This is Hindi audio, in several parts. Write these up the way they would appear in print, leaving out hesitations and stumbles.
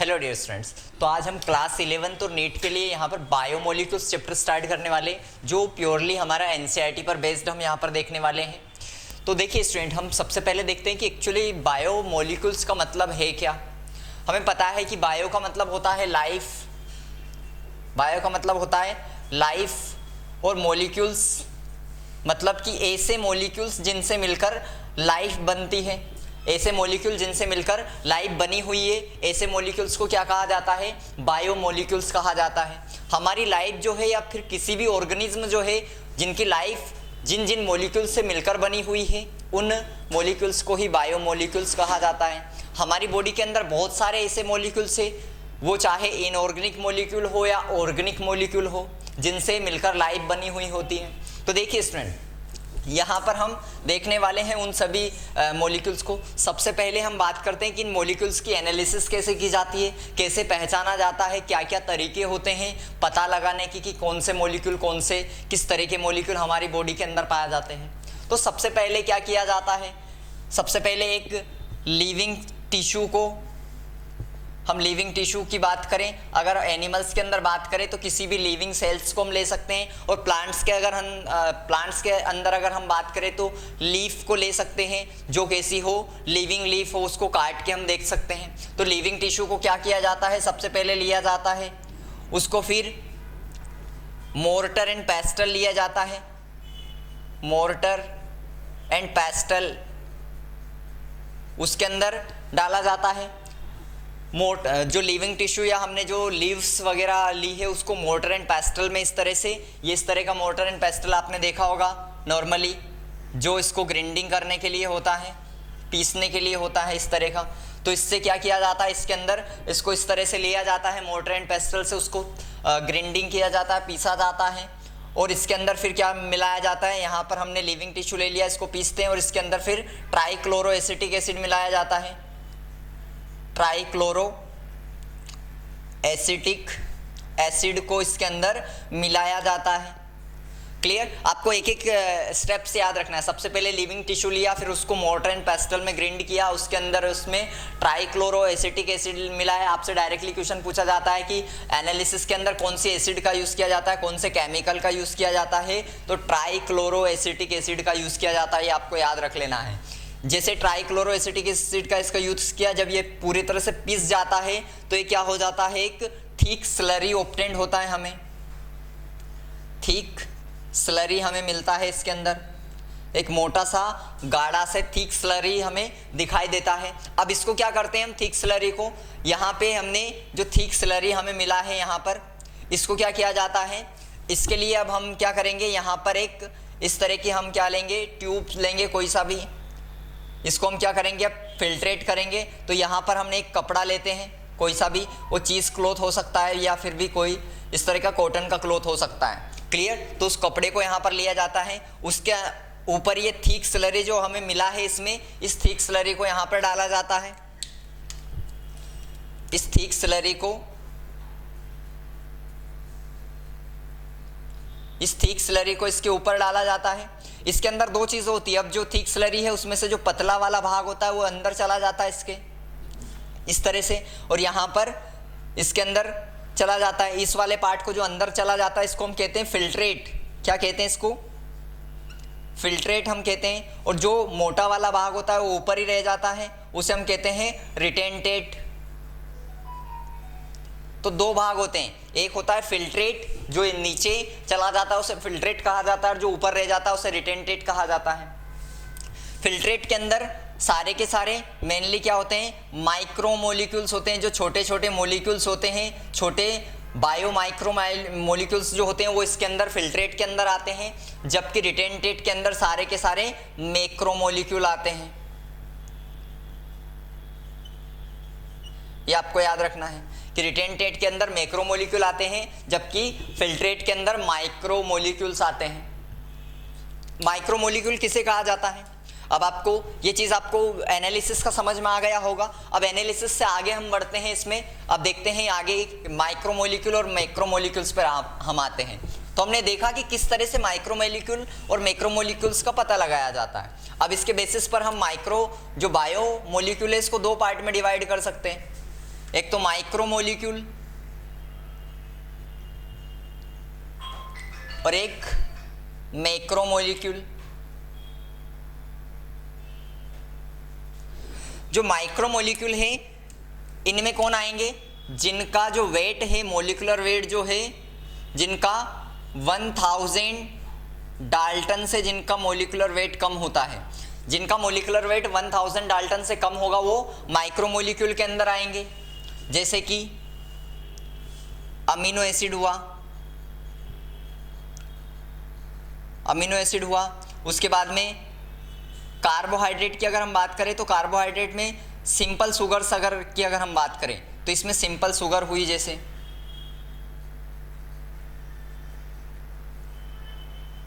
Hello dear students. तो आज हम क्लास 11 और नीट के लिए यहाँ पर बायोमोलिक्यूल्स चैप्टर स्टार्ट करने वाले, जो प्योरली हमारा एनसीईआरटी पर बेस्ड हम यहाँ पर देखने वाले हैं। तो देखिए स्टूडेंट, हम सबसे पहले देखते हैं कि एक्चुअली बायोमोलिक्यूल्स का मतलब है क्या। हमें पता है कि बायो का मतलब होता है लाइफ, बायो का मतलब होता है लाइफ, और मोलिक्यूल्स मतलब कि ऐसे मोलिक्यूल्स जिनसे मिलकर लाइफ बनती है, ऐसे मॉलिक्यूल जिनसे मिलकर लाइफ बनी हुई है, ऐसे मॉलिक्यूल्स को क्या कहा जाता है, बायोमोलिक्यूल्स कहा जाता है। हमारी लाइफ जो है या फिर किसी भी ऑर्गेनिज्म जो है जिनकी लाइफ जिन जिन मॉलिक्यूल से मिलकर बनी हुई है, उन मॉलिक्यूल्स को ही बायोमोलिक्यूल्स कहा जाता है। हमारी बॉडी के अंदर बहुत सारे ऐसे मॉलिक्यूल्स है, वो चाहे इनऑर्गेनिक मॉलिक्यूल हो या ऑर्गेनिक मॉलिक्यूल हो, जिनसे मिलकर लाइफ बनी हुई होती है। तो देखिए स्टूडेंट, यहाँ पर हम देखने वाले हैं उन सभी मॉलिक्यूल्स को। सबसे पहले हम बात करते हैं कि इन मॉलिक्यूल्स की एनालिसिस कैसे की जाती है, कैसे पहचाना जाता है, क्या क्या तरीके होते हैं पता लगाने की कि कौन से मॉलिक्यूल, कौन से किस तरह के मॉलिक्यूल हमारी बॉडी के अंदर पाए जाते हैं। तो सबसे पहले क्या किया जाता है, सबसे पहले एक लिविंग टिश्यू को, हम लिविंग टिश्यू की बात करें, अगर एनिमल्स के अंदर बात करें तो किसी भी लिविंग सेल्स को हम ले सकते हैं, और प्लांट्स के अंदर अगर हम बात करें तो लीफ को ले सकते हैं, जो कैसी हो, लिविंग लीफ हो, उसको काट के हम देख सकते हैं। तो लिविंग टिश्यू को क्या किया जाता है, सबसे पहले लिया जाता है उसको, फिर मोर्टर एंड पेस्टल लिया जाता है, मोर्टर एंड पेस्टल उसके अंदर डाला जाता है। जो लिविंग टिश्यू या हमने जो लीव्स वगैरह ली है उसको मोर्टर एंड पेस्टल में इस तरह से, ये इस तरह का मोर्टर एंड पेस्टल आपने देखा होगा नॉर्मली, जो इसको ग्राइंडिंग करने के लिए होता है, पीसने के लिए होता है इस तरह का। तो इससे क्या किया जाता है, इसके अंदर इसको इस तरह से लिया जाता है, मोर्टर एंड पेस्टल से उसको ग्राइंडिंग किया जाता है, पीसा जाता है, और इसके अंदर फिर क्या मिलाया जाता है, यहाँ पर हमने लिविंग टिश्यू ले लिया, इसको पीसते हैं और इसके अंदर फिर ट्राइक्लोरो एसिटिक एसिड मिलाया जाता है, ट्राइक्लोरो एसिटिक एसिड को इसके अंदर मिलाया जाता है। क्लियर? आपको एक एक स्टेप से याद रखना है। सबसे पहले लिविंग टिश्यू लिया, फिर उसको मोर्टर एंड पेस्टल में ग्राइंड किया, उसके अंदर उसमें ट्राइक्लोरो एसिटिक एसिड मिलाया। आपसे डायरेक्टली क्वेश्चन पूछा जाता है कि एनालिसिस के अंदर कौन सी एसिड का यूज़ किया जाता है, कौन से केमिकल का यूज़ किया जाता है, तो ट्राइक्लोरो एसिटिक एसिड का यूज़ किया जाता है, ये आपको याद रख लेना है। जैसे ट्राइक्लोरो एसिटिक एसिड का इसका यूज किया, जब ये पूरी तरह से पिस जाता है तो ये क्या हो जाता है, एक थिक स्लरी ऑब्टेंड होता है, हमें थिक स्लरी हमें मिलता है, इसके अंदर एक मोटा सा गाढ़ा से थिक स्लरी हमें दिखाई देता है। अब इसको क्या करते हैं हम, थिक स्लरी को, यहाँ पे हमने जो थिक स्लरी हमें मिला है, यहाँ पर इसको क्या किया जाता है, इसके लिए अब हम क्या करेंगे, यहाँ पर एक इस तरह की हम क्या लेंगे, ट्यूब लेंगे कोई सा भी, इसको हम क्या करेंगे, अब फिल्ट्रेट करेंगे। तो यहाँ पर हमने एक कपड़ा लेते हैं कोई सा भी, वो चीज़ क्लॉथ हो सकता है या फिर भी कोई इस तरह का कॉटन का क्लॉथ हो सकता है। क्लियर? तो उस कपड़े को यहाँ पर लिया जाता है, उसके ऊपर ये थिक स्लरी जो हमें मिला है, इसमें इस थिक स्लरी को यहाँ पर डाला जाता है, इस थिक स्लरी को, इस थिक स्लरी को इसके ऊपर डाला जाता है। इसके अंदर दो चीज़ होती है, अब जो थिक स्लरी है उसमें से जो पतला वाला भाग होता है वो अंदर चला जाता है इसके इस तरह से, और यहाँ पर इसके अंदर चला जाता है, इस वाले पार्ट को जो अंदर चला जाता है इसको हम कहते हैं फिल्ट्रेट। क्या कहते हैं इसको, फिल्ट्रेट हम कहते हैं। और जो मोटा वाला भाग होता है वो ऊपर ही रह जाता है, उसे हम कहते हैं रिटेंटेट। तो दो भाग होते हैं, एक होता है फिल्ट्रेट, जो नीचे चला जाता है उसे फिल्ट्रेट कहा जाता है, और जो ऊपर रह जाता है उसे रिटेंटेट कहा जाता है। फिल्ट्रेट के अंदर सारे के सारे मेनली क्या होते हैं, माइक्रो मोलिक्यूल्स होते हैं, जो छोटे छोटे मोलिक्यूल्स होते हैं, छोटे बायो माइक्रो मोलिक्यूल्स जो होते हैं वो इसके अंदर फिल्ट्रेट के अंदर आते हैं, जबकि रिटेंटेट के अंदर सारे के सारे मैक्रो मोलिक्यूल आते हैं। ये आपको याद रखना है कि रिटेंटेट के अंदर मैक्रो मोलिक्यूल आते हैं, जबकि फिल्ट्रेट के अंदर माइक्रो मोलिक्यूल्स आते हैं। माइक्रो मोलिक्यूल किसे कहा जाता है, अब आपको ये चीज़ आपको एनालिसिस का समझ में आ गया होगा। अब एनालिसिस से आगे हम बढ़ते हैं, इसमें अब देखते हैं आगे माइक्रो मोलिक्यूल और मैक्रो मोलिक्यूल्स पर हम आते हैं। तो हमने देखा कि किस तरह से माइक्रो मोलिक्यूल और मैक्रो मोलिक्यूल्स का पता लगाया जाता है। अब इसके बेसिस पर हम माइक्रो जो बायो मोलिक्यूल है इसको दो पार्ट में डिवाइड कर सकते हैं। एक तो माइक्रोमोलिक्यूल और एक मैक्रोमोलिक्यूल। जो माइक्रोमोलिक्यूल है इनमें कौन आएंगे, जिनका जो वेट है, मोलिकुलर वेट जो है, जिनका 1000 डाल्टन से जिनका मोलिकुलर वेट कम होता है, जिनका मोलिकुलर वेट 1000 डाल्टन से कम होगा वो माइक्रोमोलिक्यूल के अंदर आएंगे। जैसे कि अमीनो एसिड हुआ, अमीनो एसिड हुआ। उसके बाद में कार्बोहाइड्रेट की अगर हम बात करें तो कार्बोहाइड्रेट में सिंपल शुगर्स अगर की अगर हम बात करें तो इसमें सिंपल शुगर हुई, जैसे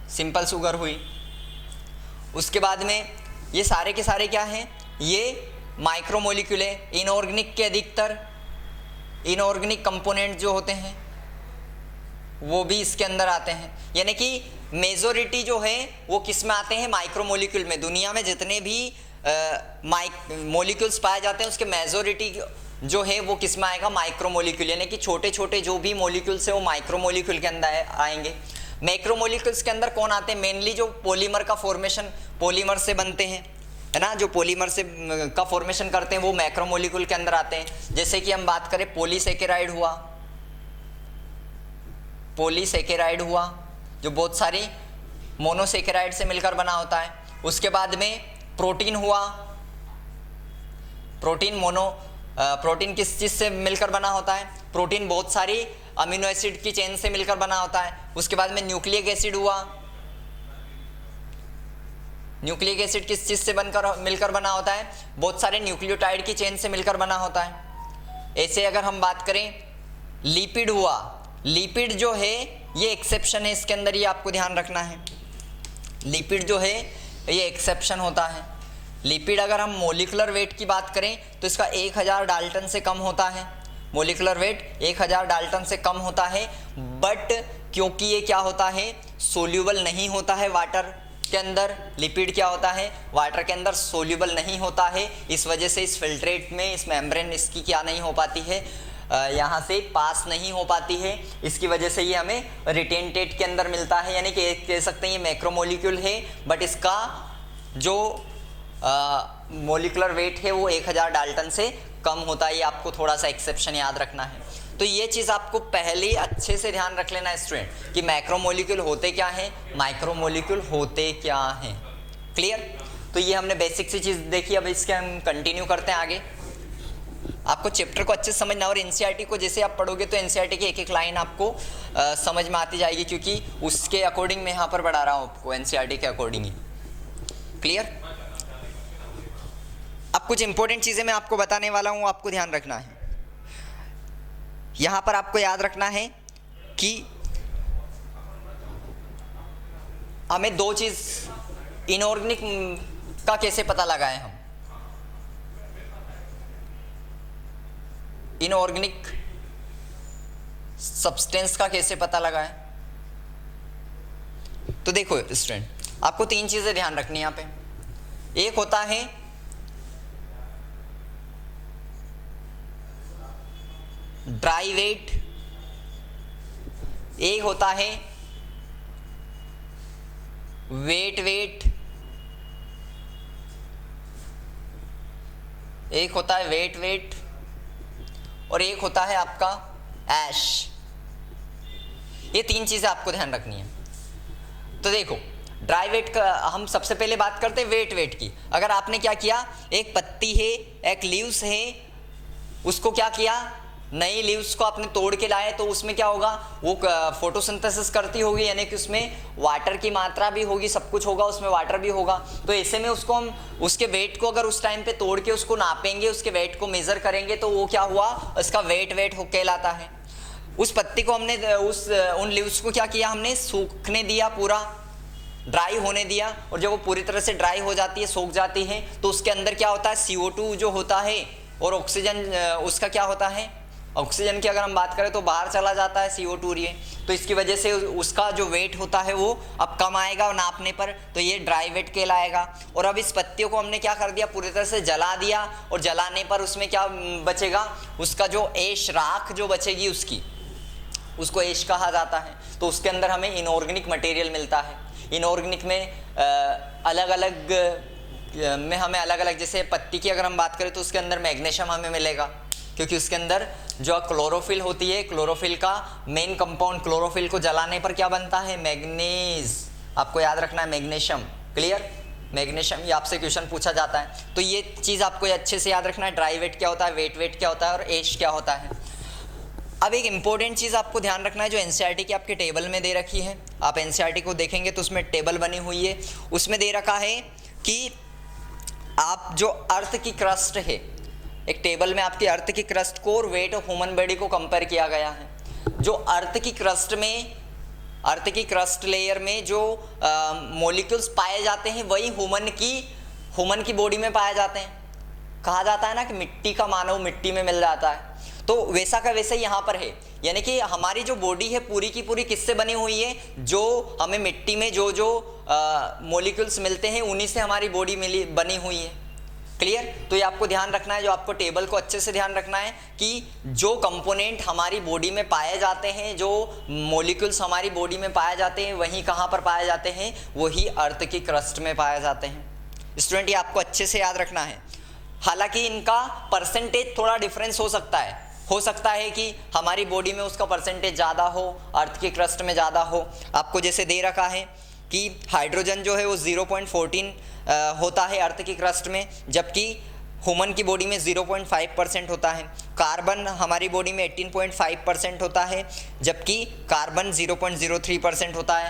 सिंपल शुगर हुई। उसके बाद में ये सारे के सारे क्या हैं, ये माइक्रोमोलिक्यूल है। इनऑर्गेनिक के अधिकतर इनऑर्गेनिक कंपोनेंट जो होते हैं वो भी इसके अंदर आते हैं, यानी कि मेजोरिटी जो है वो किस में आते हैं, माइक्रोमोलिक्यूल में। दुनिया में जितने भी मोलिक्यूल्स पाए जाते हैं उसके मेजोरिटी जो है वो किस में आएगा, माइक्रोमोलिक्यूल, यानी कि छोटे छोटे जो भी मोलिक्यूल्स है वो माइक्रोमोलिक्यूल के अंदर आएंगे। मैक्रोमोलिक्यूल्स के अंदर कौन आते हैं, मेनली जो पॉलीमर का फॉर्मेशन, पॉलीमर से बनते हैं, है ना, जो पॉलीमर से का फॉर्मेशन करते हैं वो मैक्रोमोलिक्यूल के अंदर आते हैं। जैसे कि हम बात करें पॉलीसेकेराइड हुआ, पॉलीसेकेराइड हुआ जो बहुत सारी मोनोसेकेराइड से मिलकर बना होता है। उसके बाद में प्रोटीन हुआ, प्रोटीन किस चीज़ से मिलकर बना होता है, प्रोटीन बहुत सारी अमीनो एसिड की चेन से मिलकर बना होता है। उसके बाद में न्यूक्लिक एसिड हुआ, न्यूक्लिक एसिड किस चीज़ से मिलकर बना होता है, बहुत सारे न्यूक्लियोटाइड की चेन से मिलकर बना होता है। ऐसे अगर हम बात करें लिपिड हुआ, लिपिड जो है ये एक्सेप्शन है इसके अंदर, ये आपको ध्यान रखना है। लिपिड जो है ये एक्सेप्शन होता है। लिपिड अगर हम मोलिकुलर वेट की बात करें तो इसका 1000 डाल्टन से कम होता है, मोलिकुलर वेट 1000 डाल्टन से कम होता है। बट क्योंकि ये क्या होता है, सोल्यूबल नहीं होता है वाटर के अंदर, लिपिड क्या होता है, वाटर के अंदर सोल्यूबल नहीं होता है, इस वजह से इस फिल्ट्रेट में, इस मेम्ब्रेन इसकी क्या नहीं हो पाती है, यहाँ से पास नहीं हो पाती है। इसकी वजह से ये हमें रिटेंटेट के अंदर मिलता है, यानी कि कह सकते हैं ये मैक्रोमोलिक्यूल है बट इसका जो मोलिकुलर वेट है वो 1000 डाल्टन से कम होता है। ये आपको थोड़ा सा एक्सेप्शन याद रखना है। तो ये चीज़ आपको पहले अच्छे से ध्यान रख लेना है स्टूडेंट कि मैक्रोमोलिक्यूल होते क्या हैं, माइक्रोमोलिक्यूल होते क्या हैं। क्लियर? तो ये हमने बेसिक सी चीज़ देखी, अब इसके हम कंटिन्यू करते हैं आगे। आपको चैप्टर को अच्छे से समझना, और एनसीईआरटी को जैसे आप पढ़ोगे तो एनसीईआरटी की एक एक लाइन आपको समझ में आती जाएगी, क्योंकि उसके अकॉर्डिंग मैं यहाँ पर पढ़ा रहा हूँ आपको, एनसीईआरटी के अकॉर्डिंग ही। क्लियर? अब कुछ इंपॉर्टेंट चीज़ें मैं आपको बताने वाला हूँ, आपको ध्यान रखना है। यहाँ पर आपको याद रखना है कि हमें दो चीज़, इनऑर्गेनिक का कैसे पता लगाएं हम, इनऑर्गेनिक सब्सटेंस का कैसे पता लगाएं। तो देखो स्टूडेंट, आपको तीन चीजें ध्यान रखनी है यहाँ पे। एक होता है ड्राई वेट, एक होता है वेट, एक होता है वेट और एक होता है आपका ऐश। ये तीन चीजें आपको ध्यान रखनी है। तो देखो ड्राई वेट का हम सबसे पहले बात करते हैं वेट की। अगर आपने क्या किया, एक पत्ती है, एक लीव्स है, उसको क्या किया, नई लीव्स को आपने तोड़ के लाए, तो उसमें क्या होगा, वो फोटोसिंथेसिस करती होगी, यानी कि उसमें वाटर की मात्रा भी होगी, सब कुछ होगा, उसमें वाटर भी होगा। तो ऐसे में उसको हम उसके वेट को अगर उस टाइम पे तोड़ के उसको नापेंगे, उसके वेट को मेजर करेंगे, तो वो क्या हुआ, उसका वेट हो कहलाता है। उस पत्ती को हमने उन लीव्स को क्या किया, हमने सूखने दिया, पूरा ड्राई होने दिया, और जब वो पूरी तरह से ड्राई हो जाती है, सूख जाती है, तो उसके अंदर क्या होता है, CO2 जो होता है और ऑक्सीजन उसका क्या होता है, ऑक्सीजन की अगर हम बात करें तो बाहर चला जाता है CO2 ये, तो इसकी वजह से उसका जो वेट होता है वो अब कम आएगा और नापने पर, तो ये ड्राई वेट कहलाएगा। और अब इस पत्तियों को हमने क्या कर दिया, पूरी तरह से जला दिया, और जलाने पर उसमें क्या बचेगा, उसका जो ऐश राख जो बचेगी उसको ऐश कहा जाता है। तो उसके अंदर हमें इनऑर्गेनिक मटेरियल मिलता है। इनऑर्गेनिक में अलग अलग जैसे पत्ती की अगर हम बात करें तो उसके अंदर मैग्नीशियम हमें मिलेगा, क्योंकि उसके अंदर जो क्लोरोफिल होती है, क्लोरोफिल का मेन कंपाउंड, क्लोरोफिल को जलाने पर क्या बनता है, मैग्नीज, आपको याद रखना है मैग्नीशियम। क्लियर, मैग्नीशियम, ये आपसे क्वेश्चन पूछा जाता है, तो ये चीज़ आपको अच्छे से याद रखना है। ड्राई वेट क्या होता है, वेट क्या होता है, और ऐश क्या होता है। अब एक इंपॉर्टेंट चीज़ आपको ध्यान रखना है, जो एनसीईआरटी की आपके टेबल में दे रखी है, आप एनसीईआरटी को देखेंगे तो उसमें टेबल बनी हुई है, उसमें दे रखा है कि आप जो अर्थ की क्रस्ट है, एक टेबल में आपकी अर्थ की क्रस्ट को और वेट ऑफ ह्यूमन बॉडी को कंपेयर किया गया है। जो अर्थ की क्रस्ट लेयर में जो मॉलिक्यूल्स पाए जाते हैं वही ह्यूमन की बॉडी में पाए जाते हैं। कहा जाता है ना कि मिट्टी का मानव मिट्टी में मिल जाता है, तो वैसा का वैसा यहाँ पर है। यानी कि हमारी जो बॉडी है पूरी की पूरी किससे बनी हुई है, जो हमें मिट्टी में जो मॉलिक्यूल्स मिलते हैं उन्हीं से हमारी बॉडी बनी हुई है। क्लियर, तो ये आपको ध्यान रखना है, जो आपको टेबल को अच्छे से ध्यान रखना है कि जो कंपोनेंट हमारी बॉडी में पाए जाते हैं, जो मॉलिक्यूल्स हमारी बॉडी में पाए जाते हैं, वही कहाँ पर पाए जाते हैं, वही अर्थ की क्रस्ट में पाए जाते हैं। स्टूडेंट, ये आपको अच्छे से याद रखना है। हालांकि इनका परसेंटेज थोड़ा डिफरेंस हो सकता है कि हमारी बॉडी में उसका परसेंटेज ज़्यादा हो, अर्थ की क्रस्ट में ज़्यादा हो। आपको जैसे दे रखा है कि हाइड्रोजन जो है वो 0.14 होता है अर्थ की क्रस्ट में, जबकि ह्यूमन की बॉडी में 0.5% होता है। कार्बन हमारी बॉडी में 18.5% होता है, जबकि कार्बन 0.03% होता है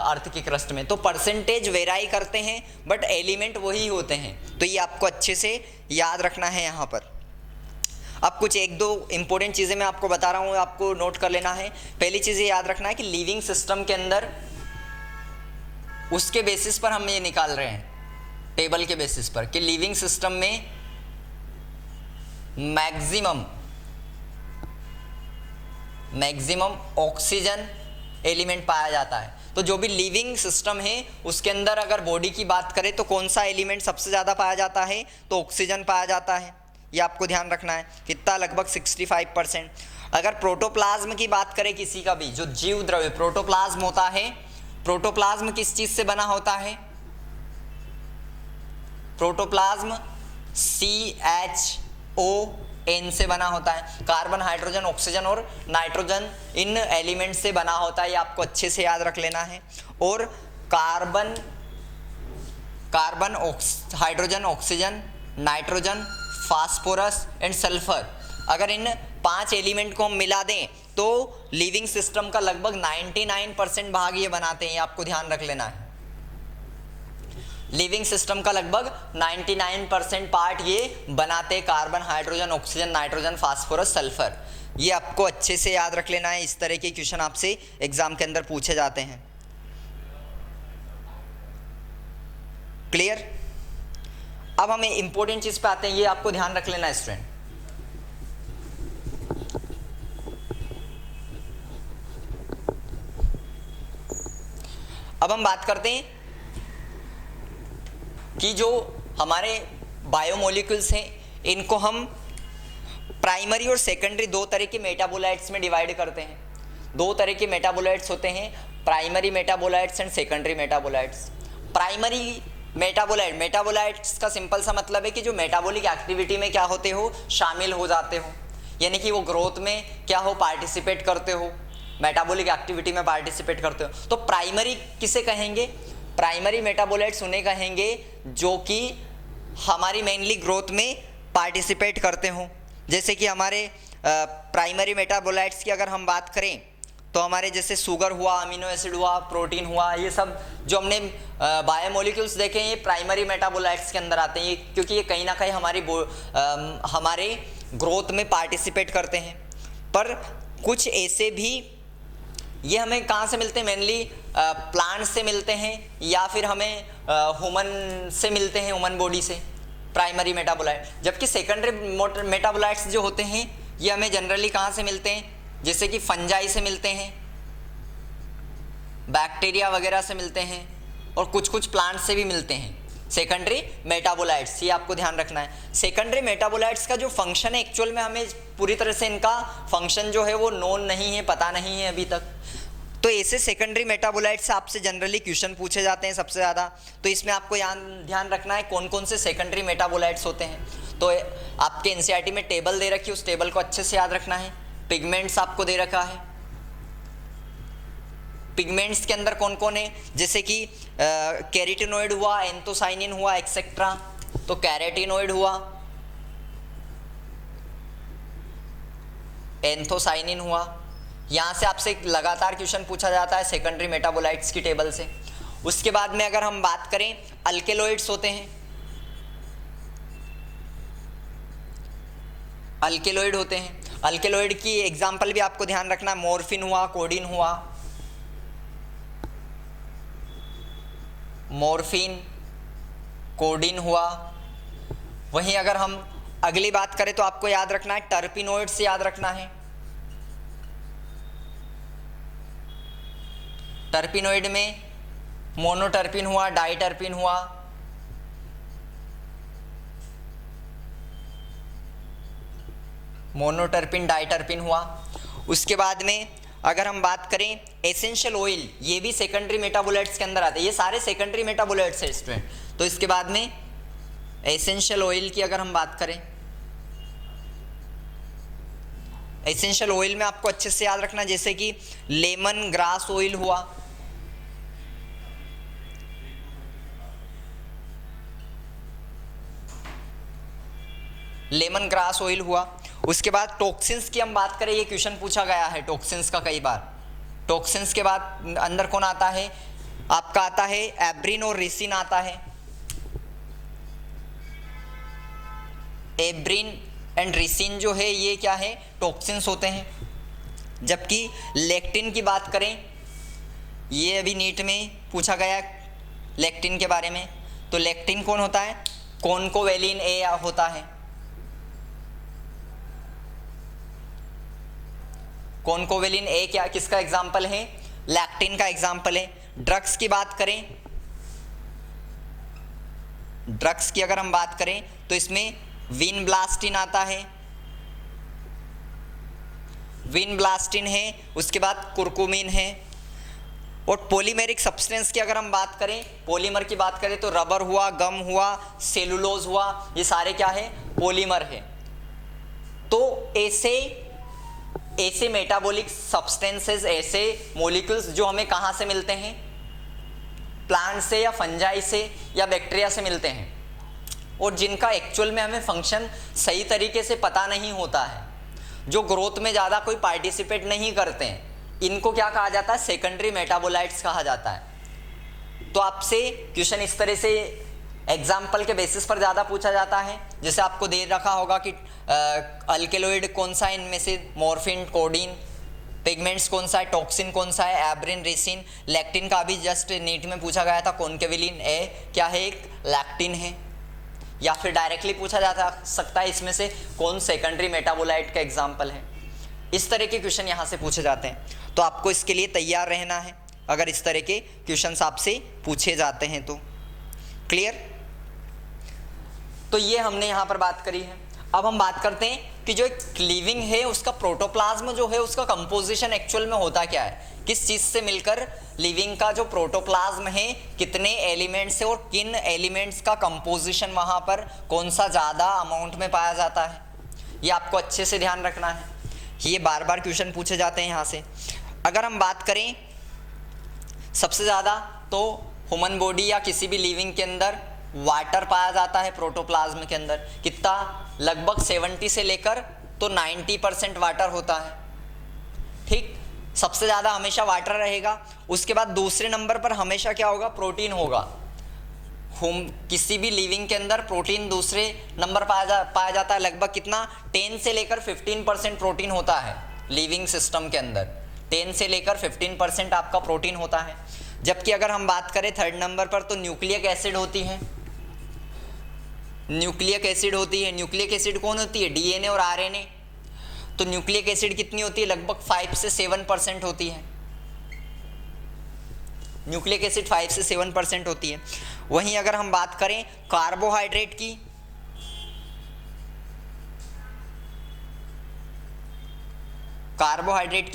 अर्थ की क्रस्ट में। तो परसेंटेज वेराई करते हैं बट एलिमेंट वही होते हैं, तो ये आपको अच्छे से याद रखना है यहाँ पर। अब कुछ एक दो इंपॉर्टेंट चीज़ें मैं आपको बता रहा हूँ, आपको नोट कर लेना है। पहली चीज़ ये याद रखना है कि लिविंग सिस्टम के अंदर उसके बेसिस पर हम ये निकाल रहे हैं, टेबल के बेसिस पर, कि लिविंग सिस्टम में मैक्सिमम ऑक्सीजन एलिमेंट पाया जाता है। तो जो भी लिविंग सिस्टम है उसके अंदर अगर बॉडी की बात करें तो कौन सा एलिमेंट सबसे ज़्यादा पाया जाता है, तो ऑक्सीजन पाया जाता है। ये आपको ध्यान रखना है, कितना, लगभग 65%। अगर प्रोटोप्लाज्म की बात करें, किसी का भी जो जीव द्रव्य प्रोटोप्लाज्म होता है, प्रोटोप्लाज्म किस चीज से बना होता है, प्रोटोप्लाज्म CHON से बना होता है। कार्बन, हाइड्रोजन, ऑक्सीजन और नाइट्रोजन इन एलिमेंट से बना होता है, ये आपको अच्छे से याद रख लेना है। और carbon, hydrogen, oxygen, nitrogen, phosphorus and sulphur, अगर इन 5 एलिमेंट को हम मिला दें तो लिविंग सिस्टम का लगभग 99% भाग ये बनाते हैं, ये आपको ध्यान रख लेना है। लिविंग सिस्टम का लगभग 99% पार्ट ये बनाते, carbon, hydrogen, oxygen, nitrogen, phosphorus, sulphur. ये आपको अच्छे से याद रख लेना है, इस तरह के क्वेश्चन आपसे एग्जाम के अंदर पूछे जाते हैं। क्लियर, अब हमें इंपॉर्टेंट चीज पे आते हैं, ये आपको ध्यान रख लेना है स्टूडेंट। अब हम बात करते हैं कि जो हमारे बायोमोलिक्यूल्स हैं इनको हम प्राइमरी और सेकेंडरी दो तरह के मेटाबोलाइट्स में डिवाइड करते हैं। दो तरह के मेटाबोलाइट्स होते हैं, primary metabolites and secondary metabolites. Primary metabolites का सिंपल सा मतलब है कि जो मेटाबॉलिक एक्टिविटी में क्या होते हो, शामिल हो जाते हो, यानी कि वो ग्रोथ में क्या हो, पार्टिसिपेट करते हो, मेटाबॉलिक एक्टिविटी में पार्टिसिपेट करते हो। तो प्राइमरी किसे कहेंगे, प्राइमरी मेटाबोलाइट्स उन्हें कहेंगे जो कि हमारी मेनली ग्रोथ में पार्टिसिपेट करते हो। जैसे कि हमारे प्राइमरी मेटाबोलाइट्स की अगर हम बात करें तो हमारे जैसे शुगर हुआ, अमीनो एसिड हुआ, प्रोटीन हुआ, ये सब जो हमने बायोमोलिक्यूल्स देखे हैं ये प्राइमरी मेटाबोलाइट्स के अंदर आते हैं, क्योंकि ये कहीं ना कहीं हमारे ग्रोथ में पार्टिसिपेट करते हैं। पर कुछ ऐसे भी ये हमें कहाँ से मिलते हैं, मेनली प्लांट से मिलते हैं या फिर हमें ह्यूमन से मिलते हैं, ह्यूमन बॉडी से, प्राइमरी मेटाबोलाइट। जबकि सेकेंडरी मेटाबोलाइट्स जो होते हैं ये हमें जनरली कहाँ से मिलते हैं, जैसे कि फंजाई से मिलते हैं, बैक्टीरिया वगैरह से मिलते हैं, और कुछ कुछ प्लांट से भी मिलते हैं। सेकेंडरी मेटाबोलाइट्स, ये आपको ध्यान रखना है। सेकेंडरी मेटाबोलाइट्स का जो फंक्शन है एक्चुअल में हमें पूरी तरह से इनका फंक्शन जो है वो नोन नहीं है, पता नहीं है अभी तक। तो ऐसे सेकेंडरी मेटाबोलाइट्स आपसे जनरली क्वेश्चन पूछे जाते हैं सबसे ज़्यादा। तो इसमें आपको ध्यान रखना है कौन कौन से सेकेंडरी मेटाबोलाइट्स होते हैं। तो आपके एनसीईआरटी में टेबल दे रखी है, उस टेबल को अच्छे से याद रखना है। पिगमेंट्स आपको दे रखा है, पिगमेंट्स के अंदर कौन कौन है, जैसे कि कैरोटीनॉइड हुआ, एंथोसाइनिन हुआ, एक्सेट्रा। तो कैरोटीनॉइड हुआ, एंथोसाइनिन हुआ। यहाँ से आपसे लगातार क्वेश्चन पूछा जाता है सेकेंडरी मेटाबोलाइट्स की टेबल से। उसके बाद में अगर हम बात करें, अल्केलॉइड्स होते हैं, अल्केलॉइड होते हैं। अल्केलॉइड की एग्जाम्पल भी आपको ध्यान रखना, मॉर्फिन हुआ, कोडीन हुआ, मॉर्फिन, कोडीन हुआ। वहीं अगर हम अगली बात करें तो आपको याद रखना है टर्पिनोइड से याद रखना है। टर्पिनोइड में मोनोटर्पिन हुआ, डाइटर्पिन हुआ, मोनोटर्पिन, डाइटर्पिन हुआ। उसके बाद में अगर हम बात करें एसेंशियल ऑयल, ये भी सेकेंडरी मेटाबोलाइट्स के अंदर आते हैं। ये सारे सेकेंडरी मेटाबोलाइट्स है स्टूडेंट। तो इसके बाद में एसेंशियल ऑयल की अगर हम बात करें, एसेंशियल ऑयल में आपको अच्छे से याद रखना, जैसे कि लेमन ग्रास ऑयल हुआ, लेमन ग्रास ऑयल हुआ। उसके बाद टॉक्सिन्स की हम बात करें, ये क्वेश्चन पूछा गया है टॉक्सिन्स का कई बार। टॉक्सिन्स के बाद अंदर कौन आता है, आपका आता है एब्रिन और रिसिन आता है। एब्रिन एंड रिसिन जो है ये क्या है, टॉक्सिन्स होते हैं। जबकि लेक्टिन की बात करें, ये अभी नीट में पूछा गया लेक्टिन के बारे में। तो लेक्टिन कौन होता है, कॉन्कोवेलिन ए होता है। कॉन्कोवेलिन ए क्या किसका एग्जाम्पल है, लैक्टिन का एग्जाम्पल है। ड्रग्स की बात करें, ड्रग्स की अगर हम बात करें तो इसमें विनब्लास्टिन आता है, विनब्लास्टिन है। उसके बाद कुर्कुमिन है। और पॉलीमेरिक सब्सटेंस की अगर हम बात करें, पॉलीमर की बात करें तो रबर हुआ, गम हुआ, सेलुलोज हुआ, ये सारे क्या है, पॉलीमर है। तो ऐसे मेटाबॉलिक सब्सटेंसेस, ऐसे मॉलिक्यूल्स जो हमें कहाँ से मिलते हैं, प्लांट से या फंजाई से या बैक्टीरिया से मिलते हैं, और जिनका एक्चुअल में हमें फंक्शन सही तरीके से पता नहीं होता है, जो ग्रोथ में ज़्यादा कोई पार्टिसिपेट नहीं करते हैं, इनको क्या कहा जाता है, सेकेंडरी मेटाबोलाइट्स कहा जाता है। तो आपसे क्वेश्चन इस तरह से एग्जाम्पल के बेसिस पर ज़्यादा पूछा जाता है। जैसे आपको दे रखा होगा कि अल्केलॉइड कौन सा है इनमें से, मॉर्फिन, कोडीन। पिगमेंट्स कौन सा है, टॉक्सिन कौन सा है, एब्रिन, रिसिन। लैक्टिन का भी जस्ट नीट में पूछा गया था, कॉन्केविलिन ए क्या है, एक लैक्टिन है। या फिर डायरेक्टली पूछा जा सकता है इसमें से कौन सेकेंडरी मेटाबोलाइट का एग्जाम्पल है। इस तरह के क्वेश्चन यहाँ से पूछे जाते हैं। तो आपको इसके लिए तैयार रहना है अगर इस तरह के क्वेश्चंस आपसे पूछे जाते हैं तो। क्लियर। तो ये हमने यहाँ पर बात करी है। अब हम बात करते हैं कि जो एक लिविंग है उसका प्रोटोप्लाज्म जो है उसका कंपोजिशन एक्चुअल में होता क्या है, किस चीज़ से मिलकर लिविंग का जो प्रोटोप्लाज्म है, कितने एलिमेंट्स है और किन एलिमेंट्स का कंपोजिशन वहाँ पर कौन सा ज़्यादा अमाउंट में पाया जाता है, ये आपको अच्छे से ध्यान रखना है। ये बार बार क्वेश्चन पूछे जाते हैं यहाँ से। अगर हम बात करें सबसे ज़्यादा तो ह्यूमन बॉडी या किसी भी लिविंग के अंदर वाटर पाया जाता है प्रोटोप्लाज्म के अंदर। कितना, लगभग 70 से लेकर तो 90% वाटर होता है। ठीक, सबसे ज़्यादा हमेशा वाटर रहेगा। उसके बाद दूसरे नंबर पर हमेशा क्या होगा, प्रोटीन होगा। किसी भी लिविंग के अंदर प्रोटीन दूसरे नंबर पाया जाता है। लगभग कितना, 10 से लेकर 15% प्रोटीन होता है लिविंग सिस्टम के अंदर। 10 से लेकर 15% आपका प्रोटीन होता है। जबकि अगर हम बात करें थर्ड नंबर पर तो न्यूक्लिक एसिड होती है। न्यूक्लिक एसिड होती है। न्यूक्लिक एसिड कौन होती है, डीएनए और आरएनए। तो न्यूक्लिक एसिड कितनी होती है, लगभग 5 से 7% होती है। न्यूक्लिक एसिड 5 से 7% होती है। वहीं अगर हम बात करें कार्बोहाइड्रेट की,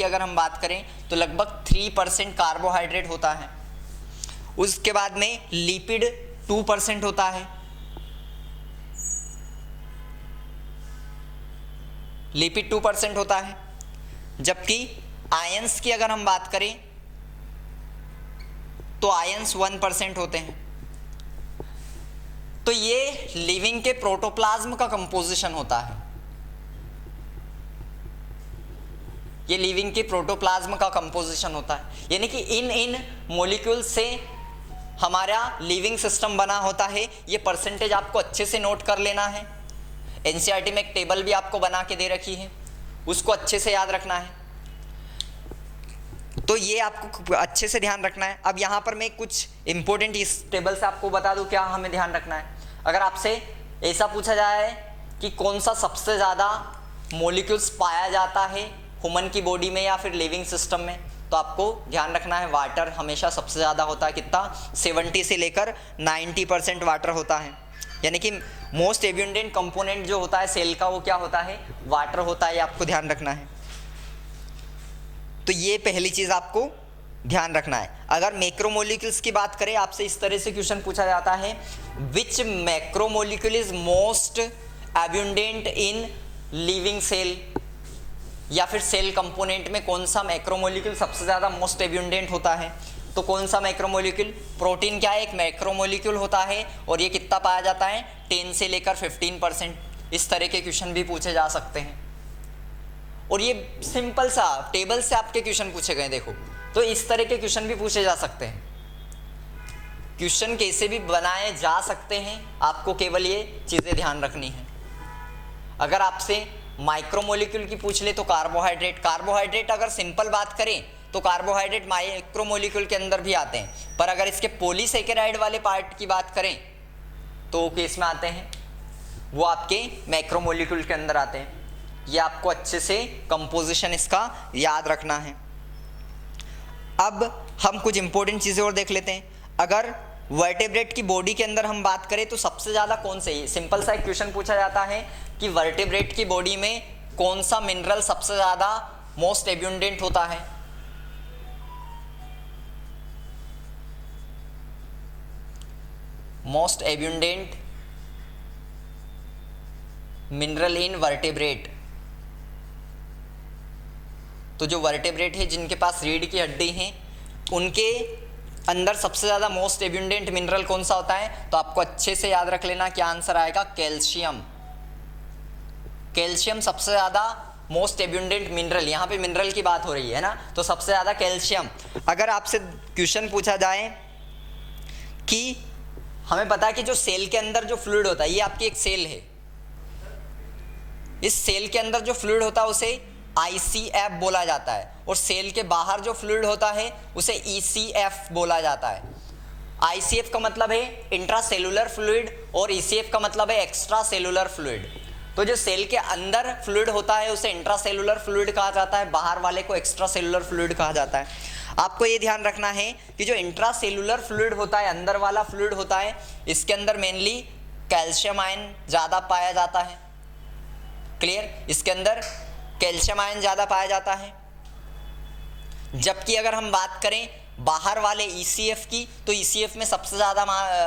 अगर हम बात करें तो लगभग 3% कार्बोहाइड्रेट होता है। उसके बाद में लिपिड 2% होता है, लिपिड 2% होता है। जबकि आयंस की अगर हम बात करें तो आयंस 1% होते हैं। तो ये लिविंग के प्रोटोप्लाज्म का कंपोजिशन होता है, ये लिविंग के प्रोटोप्लाज्म का कंपोजिशन होता है। यानी कि इन मॉलिक्यूल से हमारा लिविंग सिस्टम बना होता है। ये परसेंटेज आपको अच्छे से नोट कर लेना है। एनसीईआरटी में एक टेबल भी आपको बना के दे रखी है, उसको अच्छे से याद रखना है। तो ये आपको अच्छे से ध्यान रखना है। अब यहाँ पर मैं कुछ इंपॉर्टेंट इस टेबल से आपको बता दूं क्या हमें ध्यान रखना है। अगर आपसे ऐसा पूछा जाए कि कौन सा सबसे ज़्यादा मॉलिक्यूल्स पाया जाता है ह्यूमन की बॉडी में या फिर लिविंग सिस्टम में, तो आपको ध्यान रखना है वाटर हमेशा सबसे ज़्यादा होता है। कितना, 70 से लेकर 90% वाटर होता है। यानी कि मोस्ट एब्यूंडेंट कंपोनेंट जो होता है सेल का वो क्या होता है, वाटर होता है। ये आपको ध्यान रखना है। तो ये पहली चीज़ आपको ध्यान रखना है। अगर मैक्रोमोलिक्यूल्स की बात करें, आपसे इस तरह से क्वेश्चन पूछा जाता है, which macromolecule is most abundant in living cell, या फिर सेल कंपोनेंट में कौन सा मैक्रोमोलिक्यूल सबसे ज़्यादा मोस्ट एब्यूंडेंट होता है। तो कौन सा मैक्रोमोलिक्यूल, प्रोटीन क्या है, एक मैक्रोमोलिक्यूल होता है और ये कितना पाया जाता है, 10 से लेकर 15%। इस तरह के क्वेश्चन भी पूछे जा सकते हैं। और ये सिंपल सा टेबल से आपके क्वेश्चन पूछे गए, देखो। तो इस तरह के क्वेश्चन भी पूछे जा सकते हैं। क्वेश्चन कैसे भी बनाए जा सकते हैं, आपको केवल ये चीज़ें ध्यान रखनी है। अगर आपसे माइक्रोमोलिक्यूल की पूछ ले तो कार्बोहाइड्रेट अगर सिंपल बात करें तो कार्बोहाइड्रेट माइक्रोमोलिक्यूल के अंदर भी आते हैं। पर अगर इसके पॉलीसेकेराइड वाले पार्ट की बात करें तो केस में आते हैं, वो आपके मैक्रोमोलिक्यूल के अंदर आते हैं। ये आपको अच्छे से कंपोजिशन इसका याद रखना है। अब हम कुछ इंपॉर्टेंट चीज़ें और देख लेते हैं। अगर वर्टेब्रेट की बॉडी के अंदर हम बात करें तो सबसे ज़्यादा कौन से, सिंपल सा एक क्वेश्चन पूछा जाता है कि वर्टेब्रेट की बॉडी में कौन सा मिनरल सबसे ज़्यादा मोस्ट एब्यूंडेंट होता है। Most abundant mineral in vertebrate. तो जो वर्टेब्रेट है जिनके पास रीढ़ की हड्डी है, उनके अंदर सबसे ज़्यादा मोस्ट एब्यूंडेंट मिनरल कौन सा होता है। तो आपको अच्छे से याद रख लेना क्या आंसर आएगा, कैल्शियम। कैल्शियम सबसे ज़्यादा मोस्ट एब्यूंडेंट मिनरल, यहाँ पे मिनरल की बात हो रही है ना, तो सबसे ज़्यादा कैल्शियम। अगर आपसे क्वेश्चन पूछा जाए कि हमें पता है कि जो सेल के अंदर जो फ्लूइड होता है, ये आपकी एक सेल है, इस सेल के अंदर जो फ्लूइड होता है उसे ICF बोला जाता है, और सेल के बाहर जो फ्लूइड होता है उसे ECF बोला जाता है। ICF का मतलब है इंट्रासेलुलर फ्लूइड और ECF का मतलब है एक्स्ट्रा सेलुलर फ्लूइड। तो जो सेल के अंदर फ्लूइड होता है उसे इंट्रासेलुलर फ्लूइड कहा जाता है, बाहर वाले को एक्स्ट्रा सेलुलर फ्लूइड कहा जाता है। आपको ये ध्यान रखना है कि जो इंट्रासेलुलर फ्लूइड होता है, अंदर वाला फ्लूइड होता है, इसके अंदर मेनली कैल्शियम आयन ज़्यादा पाया जाता है। क्लियर, इसके अंदर कैल्शियम आयन ज़्यादा पाया जाता है। जबकि अगर हम बात करें बाहर वाले ECF की, तो ECF में सबसे ज़्यादा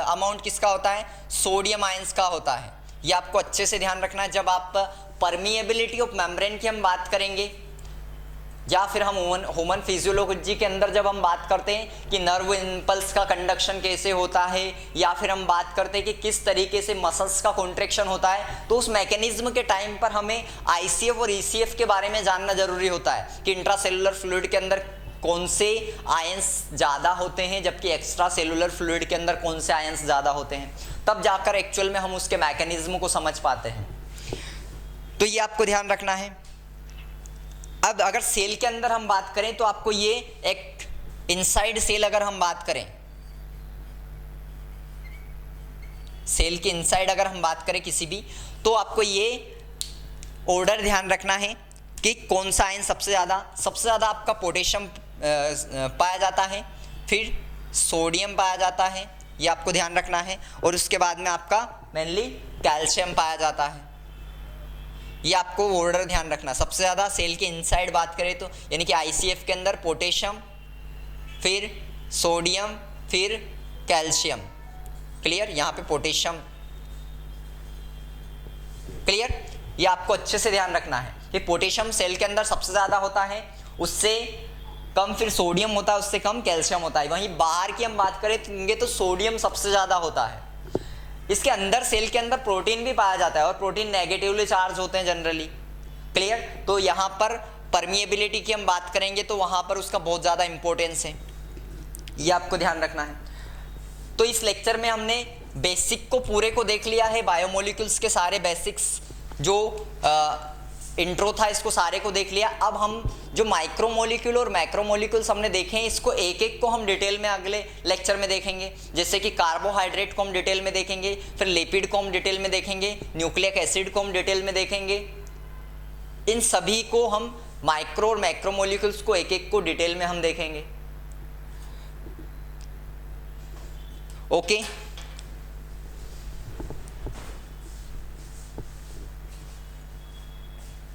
अमाउंट किसका होता है, सोडियम आयंस का होता है। ये आपको अच्छे से ध्यान रखना है। जब आप परमिएबिलिटी ऑफ मेम्ब्रेन की हम बात करेंगे, या फिर हम ह्यूमन फिजियोलॉजी के अंदर जब हम बात करते हैं कि नर्व इम्पल्स का कंडक्शन कैसे होता है, या फिर हम बात करते हैं कि किस तरीके से मसल्स का कॉन्ट्रैक्शन होता है, तो उस मैकेनिज्म के टाइम पर हमें ICF और ECF के बारे में जानना जरूरी होता है कि इंट्रासेलुलर फ्लूइड के अंदर कौन से आयंस ज़्यादा होते हैं, जबकि एक्स्ट्रा सेलुलर फ्लूइड के अंदर कौन से आयंस ज़्यादा होते हैं। तब जाकर एक्चुअल में हम उसके मैकेनिज्म को समझ पाते हैं। तो ये आपको ध्यान रखना है। अब अगर सेल के अंदर हम बात करें तो आपको ये एक इनसाइड सेल, अगर हम बात करें सेल के इनसाइड अगर हम बात करें किसी भी, तो आपको ये ऑर्डर ध्यान रखना है कि कौन सा आयन सबसे ज़्यादा आपका पोटेशियम पाया जाता है, फिर सोडियम पाया जाता है, ये आपको ध्यान रखना है, और उसके बाद में आपका मेनली कैल्शियम पाया जाता है। ये आपको ऑर्डर ध्यान रखना। सबसे ज़्यादा सेल के इनसाइड बात करें तो यानी कि आईसीएफ के अंदर पोटेशियम, फिर सोडियम, फिर कैल्शियम। क्लियर? यहाँ पे पोटेशियम। क्लियर? ये आपको अच्छे से ध्यान रखना है कि पोटेशियम सेल के अंदर सबसे ज़्यादा होता है, उससे कम फिर सोडियम होता है, उससे कम कैल्शियम होता है। वहीं बाहर की हम बात करेंगे तो सोडियम सबसे ज़्यादा होता है। इसके अंदर सेल के अंदर प्रोटीन भी पाया जाता है और प्रोटीन नेगेटिवली चार्ज होते हैं जनरली। क्लियर? तो यहाँ पर परमिएबिलिटी की हम बात करेंगे तो वहाँ पर उसका बहुत ज़्यादा इंपॉर्टेंस है, ये आपको ध्यान रखना है। तो इस लेक्चर में हमने बेसिक को पूरे को देख लिया है, बायोमोलिक्यूल्स के सारे बेसिक्स जो इंट्रो था इसको सारे को देख लिया। अब हम जो माइक्रोमोलिक्यूल और मैक्रोमोलिक्यूल्स हमने देखे हैं इसको एक एक को हम डिटेल में अगले लेक्चर में देखेंगे। जैसे कि कार्बोहाइड्रेट को हम डिटेल में देखेंगे, फिर लिपिड को हम डिटेल में देखेंगे, न्यूक्लिक एसिड को हम डिटेल में देखेंगे। इन सभी को हम माइक्रो और मैक्रोमोलिक्यूल्स को एक एक को डिटेल में हम देखेंगे। ओके।